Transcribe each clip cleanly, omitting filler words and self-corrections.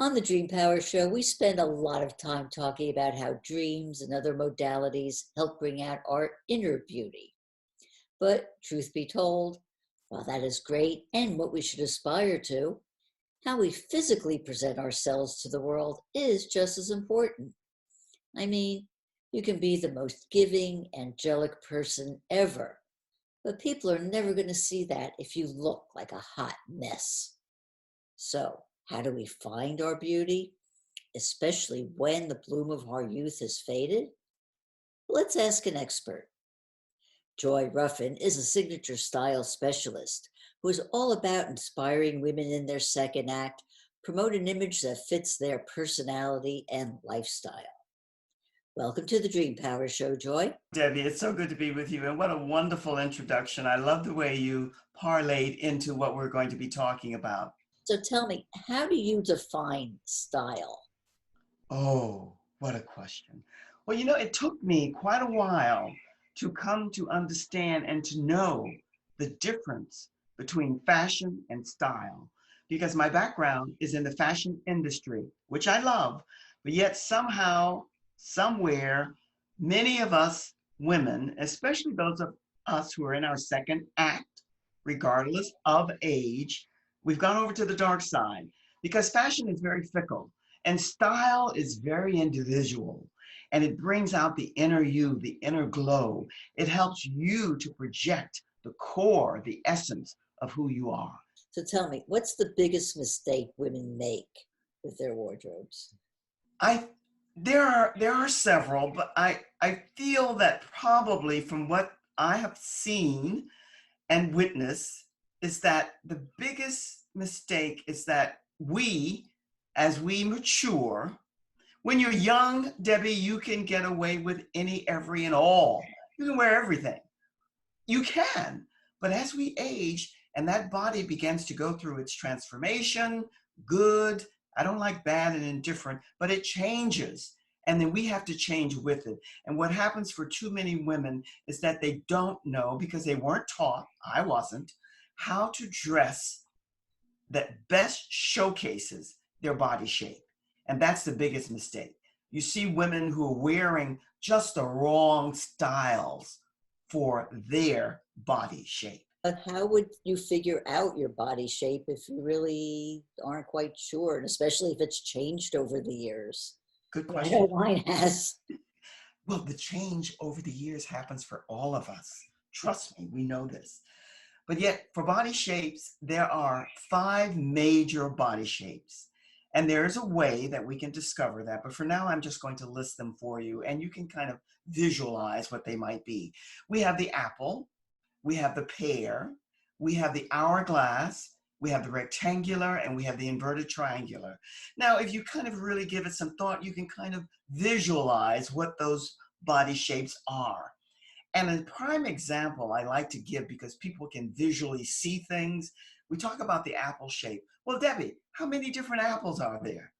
On the Dream Power Show, we spend a lot of time talking about how dreams and other modalities help bring out our inner beauty. But truth be told, while that is great and what we should aspire to, how we physically present ourselves to the world is just as important. I mean, you can be the most giving, angelic person ever, but people are never going to see that if you look like a hot mess. So, how do we find our beauty, especially when the bloom of our youth has faded? Let's ask an expert. Joy Ruffen is a signature style specialist who is all about inspiring women in their second act, promote an image that fits their personality and lifestyle. Welcome to the Dream Power Show, Joy. Debbie, it's so good to be with you. And what a wonderful introduction. I love the way you parlayed into what we're going to be talking about. So tell me, how do you define style? Oh, what a question. Well, it took me quite a while to come to understand and to know the difference between fashion and style, because my background is in the fashion industry, which I love, but yet somehow, somewhere, many of us women, especially those of us who are in our second act, regardless of age, we've gone over to the dark side because fashion is very fickle. And style is very individual, and it brings out the inner you, the inner glow. It helps you to project the core, the essence of who you are. So tell me, what's the biggest mistake women make with their wardrobes? I there are several, but I feel that probably from what I have seen and witnessed is that the biggest mistake is that as we mature, when you're young, Debbie, you can get away with any, every, and all. You can wear everything. You can. But as we age and that body begins to go through its transformation, good, I don't like bad and indifferent, but it changes. And then we have to change with it. And what happens for too many women is that they don't know, because they weren't taught, I wasn't, how to dress that best showcases their body shape. And that's the biggest mistake. You see women who are wearing just the wrong styles for their body shape. But how would you figure out your body shape if you really aren't quite sure, and especially if it's changed over the years? Good I question. know mine has. Well, the change over the years happens for all of us. Trust me, we know this. But yet, for body shapes, there are 5 major body shapes. And there is a way that we can discover that. But for now, I'm just going to list them for you, and you can kind of visualize what they might be. We have the apple, we have the pear, we have the hourglass, we have the rectangular, and we have the inverted triangular. Now, if you kind of really give it some thought, you can kind of visualize what those body shapes are. And a prime example I like to give, because people can visually see things, we talk about the apple shape. Well, Debbie, how many different apples are there?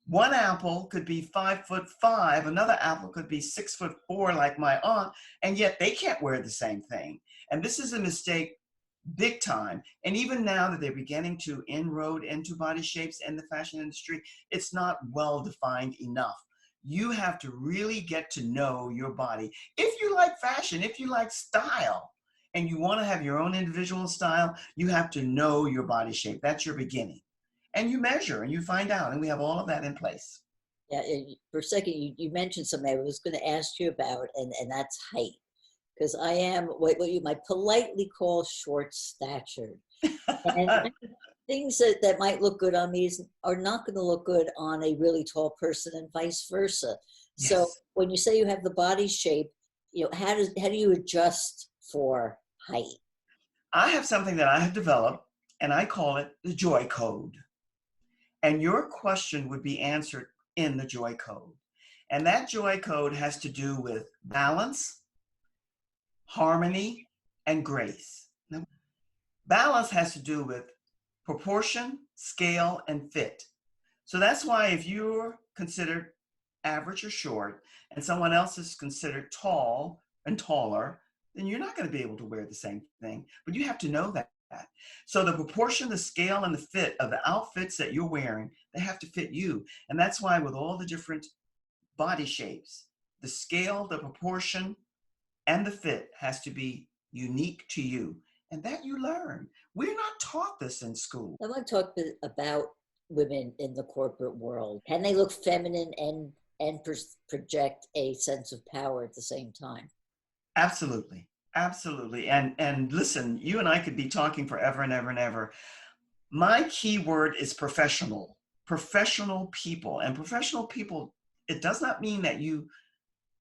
One apple could be 5'5", another apple could be 6'4", like my aunt, and yet they can't wear the same thing. And this is a mistake big time. And even now that they're beginning to inroad into body shapes in the fashion industry, it's not well defined enough. You have to really get to know your body. If you like fashion, if you like style, and you want to have your own individual style, you have to know your body shape. That's your beginning. And you measure and you find out, and we have all of that in place. Yeah, for a second, you mentioned something I was going to ask you about, and that's height. Because I am what you might politely call short statured. And things that might look good on me are not going to look good on a really tall person, and vice versa. So Yes. when you say you have the body shape, how do you adjust for height? I have something that I have developed, and I call it the joy code. And your question would be answered in the joy code. And that joy code has to do with balance, harmony, and grace. Now, balance has to do with proportion, scale, and fit. So that's why if you're considered average or short and someone else is considered tall and taller, then you're not going to be able to wear the same thing. But you have to know that. So the proportion, the scale, and the fit of the outfits that you're wearing, they have to fit you. And that's why with all the different body shapes, the scale, the proportion, and the fit has to be unique to you. And that you learn. We're not taught this in school. I want to talk about women in the corporate world. Can they look feminine and project a sense of power at the same time? Absolutely. Absolutely. And listen, you and I could be talking forever and ever and ever. My key word is professional. Professional people. And professional people, it does not mean that you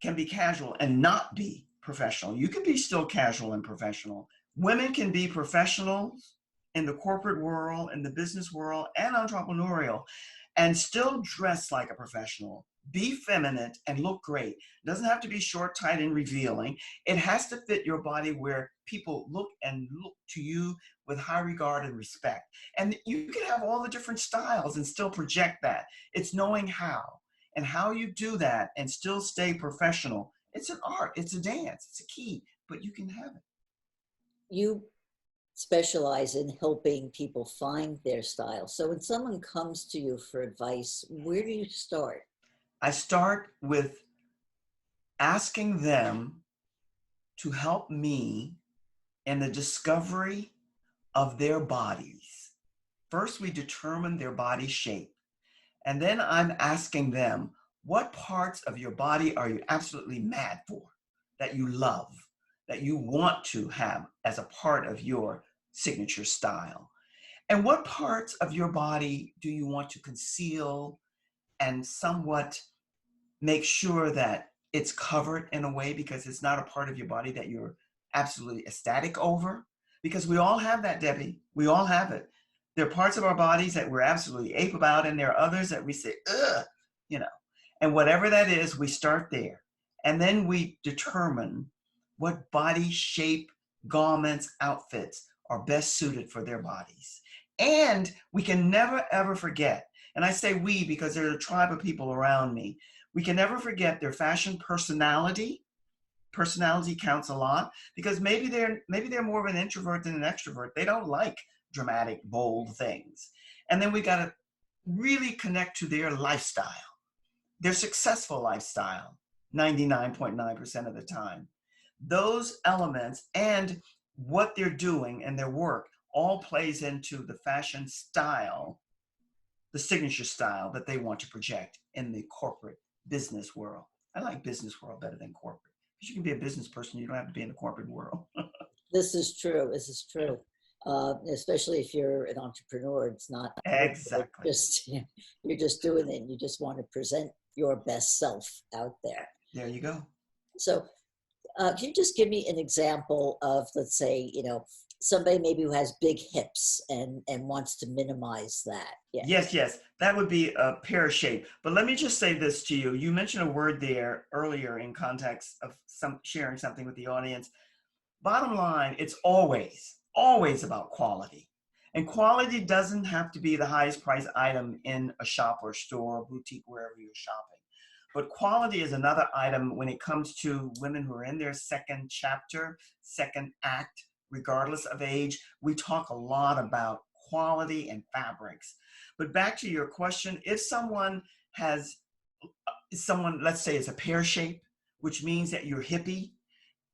can be casual and not be professional. You can be still casual and professional. Women can be professionals in the corporate world, in the business world, and entrepreneurial, and still dress like a professional. Be feminine and look great. It doesn't have to be short, tight, and revealing. It has to fit your body where people look to you with high regard and respect. And you can have all the different styles and still project that. It's knowing how. And how you do that and still stay professional. It's an art, it's a dance, it's a key, but you can have it. You specialize in helping people find their style. So when someone comes to you for advice, where do you start? I start with asking them to help me in the discovery of their bodies. First, we determine their body shape. And then I'm asking them, what parts of your body are you absolutely mad for, that you love, that you want to have as a part of your signature style? And what parts of your body do you want to conceal and somewhat make sure that it's covered in a way because it's not a part of your body that you're absolutely ecstatic over? Because we all have that, Debbie. We all have it. There are parts of our bodies that we're absolutely ape about, and there are others that we say, ugh, you know. And whatever that is, we start there. And then we determine what body shape, garments, outfits are best suited for their bodies. And we can never, ever forget, and I say we because there's a tribe of people around me, we can never forget their fashion personality. Personality counts a lot because maybe they're more of an introvert than an extrovert. They don't like dramatic, bold things. And then we got to really connect to their lifestyle, their successful lifestyle, 99.9% of the time. Those elements and what they're doing and their work all plays into the fashion style, the signature style that they want to project in the corporate business world. I like business world better than corporate because you can be a business person. You don't have to be in the corporate world. This is true. This is true. Especially if you're an entrepreneur, it's not Exactly. just you're just doing it. And you just want to present your best self out there. There you go. So, can you just give me an example of, let's say, somebody maybe who has big hips and wants to minimize that? Yeah. Yes. That would be a pear shape. But let me just say this to you. You mentioned a word there earlier in context of sharing something with the audience. Bottom line, it's always about quality. And quality doesn't have to be the highest priced item in a shop or store or boutique, wherever you're shopping. But quality is another item when it comes to women who are in their second chapter, second act, regardless of age. We talk a lot about quality and fabrics. But back to your question, if someone, let's say, is a pear shape, which means that you're hippie,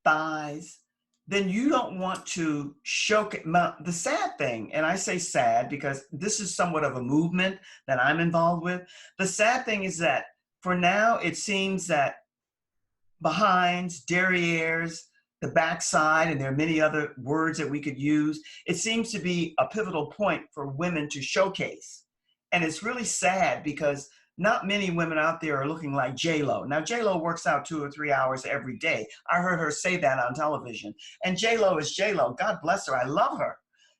thighs, then you don't want to the sad thing, and I say sad because this is somewhat of a movement that I'm involved with. The sad thing is that for now, it seems that behinds, derrieres, the backside, and there are many other words that we could use, it seems to be a pivotal point for women to showcase. And it's really sad because not many women out there are looking like J-Lo. Now, J-Lo works out 2 or 3 hours every day. I heard her say that on television. And J-Lo is J-Lo. God bless her. I love her.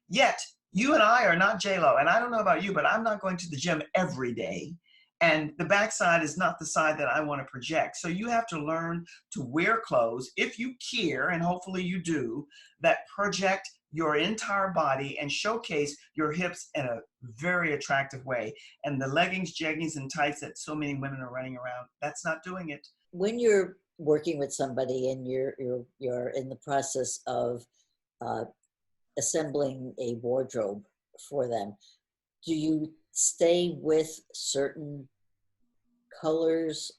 Yet, you and I are not J-Lo. And I don't know about you, but I'm not going to the gym every day. And the backside is not the side that I want to project. So you have to learn to wear clothes, if you care, and hopefully you do, that project your entire body and showcase your hips in a very attractive way. And the leggings, jeggings, and tights that so many women are running around, that's not doing it. When you're working with somebody and you're in the process of assembling a wardrobe for them, do you stay with certain colors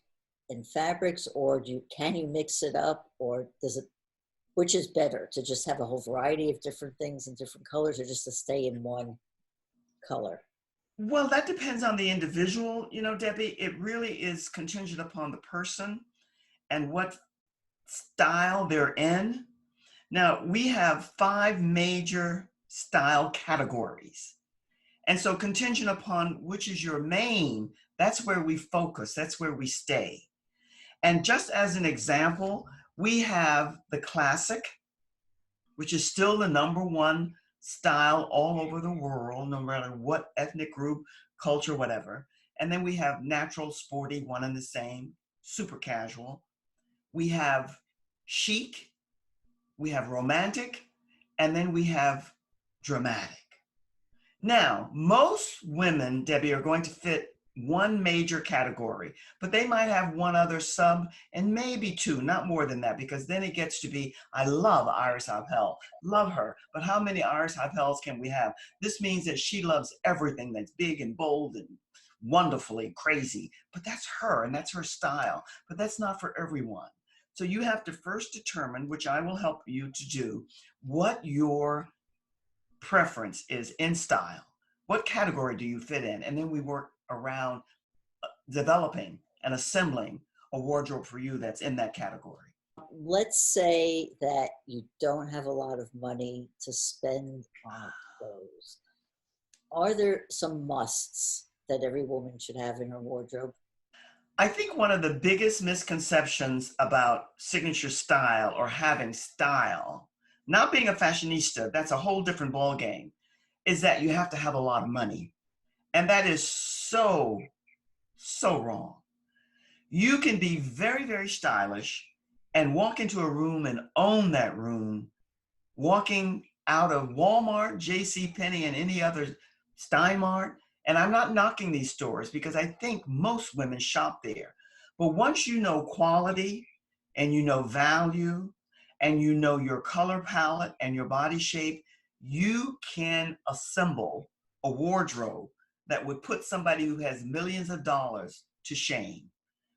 and fabrics, or can you mix it up, or does it, which is better, to just have a whole variety of different things and different colors, or just to stay in one color? Well, that depends on the individual, Debbie. It really is contingent upon the person and what style they're in. Now, we have five major style categories. And so, contingent upon which is your main, that's where we focus, that's where we stay. And just as an example, we have the classic, which is still the number one style all over the world, no matter what ethnic group, culture, whatever. And then we have natural, sporty, one and the same, super casual. We have chic, we have romantic, and then we have dramatic. Now, most women, Debbie, are going to fit one major category, but they might have one other sub and maybe two, not more than that, because then it gets to be, I love Iris Apfel, love her, but how many Iris Apfels can we have? This means that she loves everything that's big and bold and wonderfully crazy, but that's her and that's her style, but that's not for everyone. So you have to first determine, which I will help you to do, what your preference is in style. What category do you fit in? And then we work around developing and assembling a wardrobe for you that's in that category. Let's say that you don't have a lot of money to spend on clothes. Are there some musts that every woman should have in her wardrobe? I think one of the biggest misconceptions about signature style or having style, not being a fashionista, that's a whole different ballgame, is that you have to have a lot of money. And that is so, so wrong. You can be very, very stylish and walk into a room and own that room, walking out of Walmart, J.C. Penney, and any other Steinmart. And I'm not knocking these stores because I think most women shop there. But once you know quality and you know value and you know your color palette and your body shape, you can assemble a wardrobe that would put somebody who has millions of dollars to shame.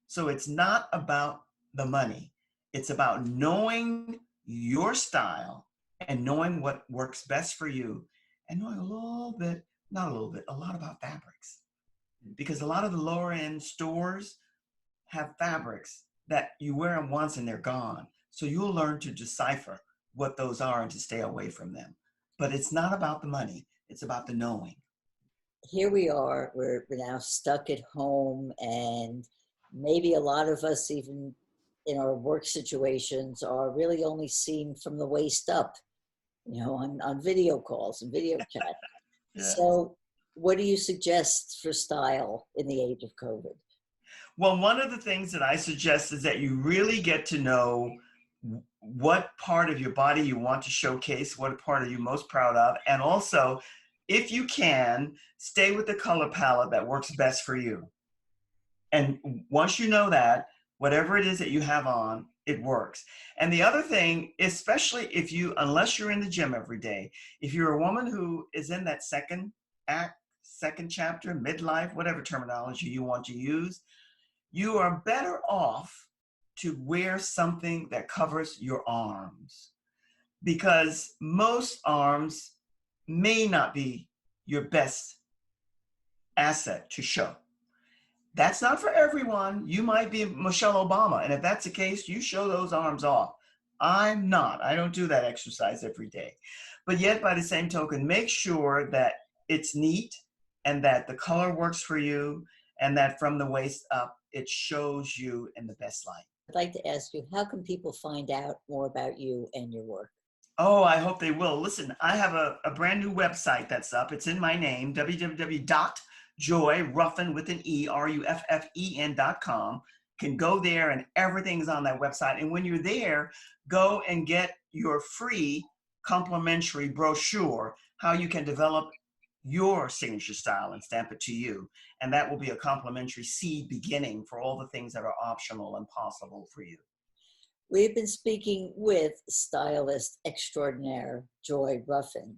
So it's not about the money. It's about knowing your style and knowing what works best for you and knowing a little bit, not a little bit, a lot about fabrics. Because a lot of the lower end stores have fabrics that you wear them once and they're gone. So you'll learn to decipher what those are and to stay away from them. But it's not about the money, it's about the knowing. Here we are, we're now stuck at home, and maybe a lot of us, even in our work situations, are really only seen from the waist up, on video calls and video chat. Yes. So what do you suggest for style in the age of COVID? Well, one of the things that I suggest is that you really get to know what part of your body you want to showcase, what part are you most proud of, and also, if you can, stay with the color palette that works best for you. And once you know that, whatever it is that you have on, it works. And the other thing, especially if you, unless you're in the gym every day, if you're a woman who is in that second act, second chapter, midlife, whatever terminology you want to use, you are better off to wear something that covers your arms, because most arms may not be your best asset to show. That's not for everyone. You might be Michelle Obama, and if that's the case, you show those arms off. I'm not. I don't do that exercise every day. But yet, by the same token, make sure that it's neat and that the color works for you and that from the waist up, it shows you in the best light. I'd like to ask you, how can people find out more about you and your work? Oh, I hope they will. Listen, I have a brand new website that's up. It's in my name, www.joyruffen with an E, RUFFEN.com. Can go there and everything's on that website. And when you're there, go and get your free complimentary brochure, how you can develop your signature style and stamp it to you. And that will be a complimentary seed beginning for all the things that are optional and possible for you. We've been speaking with stylist extraordinaire Joy Ruffen.